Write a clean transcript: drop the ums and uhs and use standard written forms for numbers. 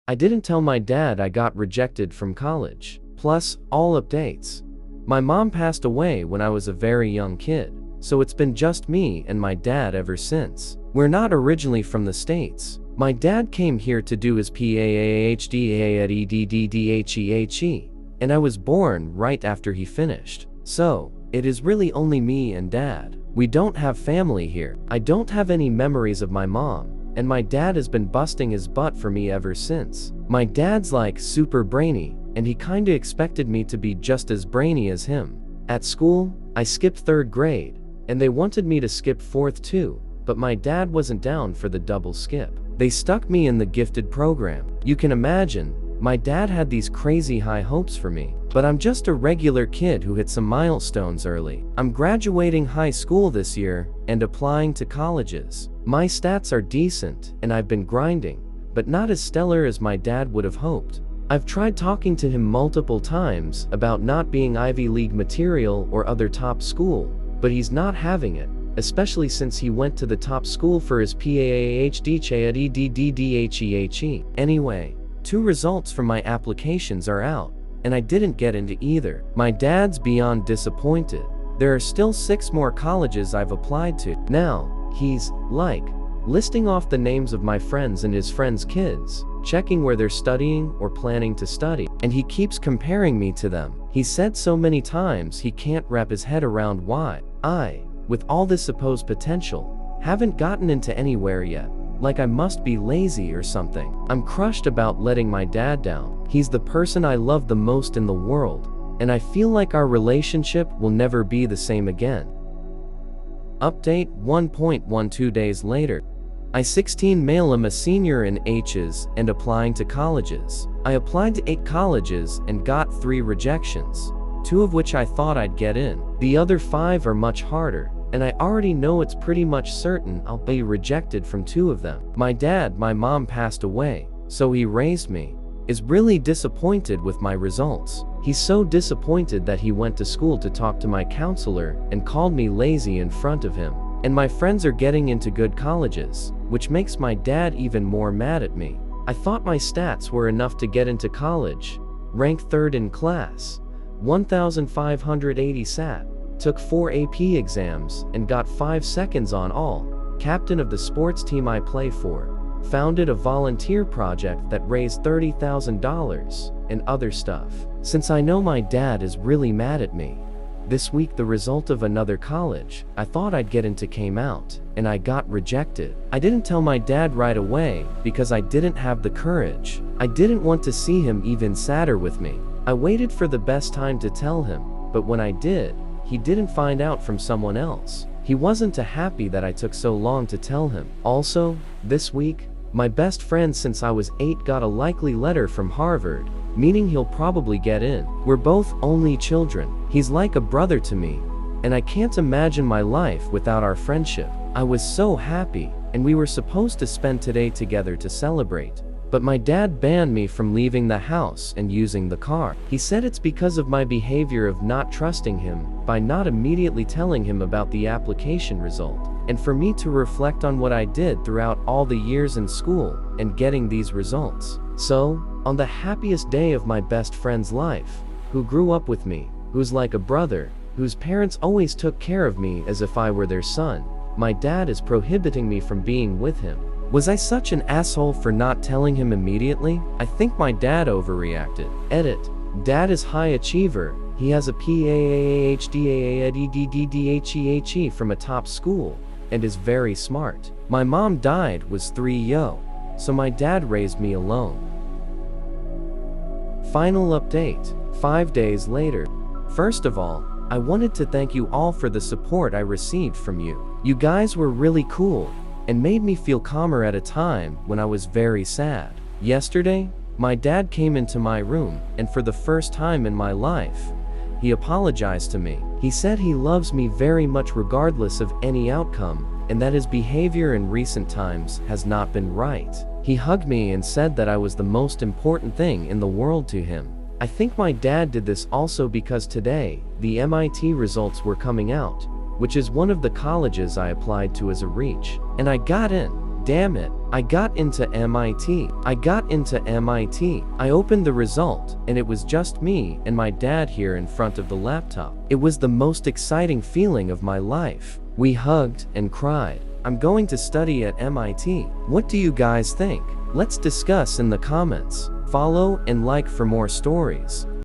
I didn't tell my dad I got rejected from college. Plus, all updates. My mom passed away when I was a very young kid, so it's been just me and my dad ever since. We're not originally from the States. My dad came here to do his PhD at EDDDHEHE, and I was born right after he finished. So, it is really only me and dad. We don't have family here. I don't have any memories of my mom, and my dad has been busting his butt for me ever since. My dad's like super brainy, and he kinda expected me to be just as brainy as him. At school, I skipped 3rd grade, and they wanted me to skip 4th too, but my dad wasn't down for the double skip. They stuck me in the gifted program. You can imagine, my dad had these crazy high hopes for me. But I'm just a regular kid who hit some milestones early. I'm graduating high school this year and applying to colleges. My stats are decent and I've been grinding, but not as stellar as my dad would have hoped. I've tried talking to him multiple times about not being Ivy League material or other top school, but he's not having it, especially since he went to the top school for his PhD at EDDDHEHE. Anyway, 2 results from my applications are out, and I didn't get into either. My dad's beyond disappointed. There are still 6 more colleges I've applied to. Now, he's, like, listing off the names of my friends and his friends' kids, checking where they're studying or planning to study, and he keeps comparing me to them. He said so many times he can't wrap his head around why I, with all this supposed potential, haven't gotten into anywhere yet. Like I must be lazy or something. I'm crushed about letting my dad down. He's the person I love the most in the world, and I feel like our relationship will never be the same again. Update 1.12 days later. I 16 male am a senior in H's and applying to colleges. I applied to 8 colleges and got 3 rejections, 2 of which I thought I'd get in. The other 5 are much harder, and I already know it's pretty much certain I'll be rejected from 2 of them. My mom passed away, so he raised me, is really disappointed with my results. He's so disappointed that he went to school to talk to my counselor and called me lazy in front of him. And my friends are getting into good colleges, which makes my dad even more mad at me. I thought my stats were enough to get into college, ranked 3rd in class, 1,580 SAT, took 4 AP exams and got 5 seconds on all, captain of the sports team I play for, founded a volunteer project that raised $30,000, and other stuff. Since I know my dad is really mad at me, this week the result of another college I thought I'd get into came out, and I got rejected. I didn't tell my dad right away because I didn't have the courage. I didn't want to see him even sadder with me. I waited for the best time to tell him, but when I did, he didn't find out from someone else. He wasn't too happy that I took so long to tell him. Also, this week, my best friend since I was 8 got a likely letter from Harvard, meaning he'll probably get in. We're both only children. He's like a brother to me, and I can't imagine my life without our friendship. I was so happy, and we were supposed to spend today together to celebrate. But my dad banned me from leaving the house and using the car. He said it's because of my behavior of not trusting him by not immediately telling him about the application result, and for me to reflect on what I did throughout all the years in school and getting these results. So, on the happiest day of my best friend's life, who grew up with me, who's like a brother, whose parents always took care of me as if I were their son, my dad is prohibiting me from being with him. Was I such an asshole for not telling him immediately? I think my dad overreacted. Edit. Dad is high achiever. He has a PhD at EDDDHEHE from a top school, and is very smart. My mom died was 3 so my dad raised me alone. Final update. 5 days later. First of all, I wanted to thank you all for the support I received from you. You guys were really cool, and made me feel calmer at a time when I was very sad. Yesterday, my dad came into my room, and for the first time in my life, he apologized to me. He said he loves me very much regardless of any outcome, and that his behavior in recent times has not been right. He hugged me and said that I was the most important thing in the world to him. I think my dad did this also because today, the MIT results were coming out, which is one of the colleges I applied to as a reach. And I got in. Damn it, I got into MIT. I opened the result, and it was just me and my dad here in front of the laptop. It was the most exciting feeling of my life. We hugged and cried. I'm going to study at MIT. What do you guys think? Let's discuss in the comments. Follow and like for more stories.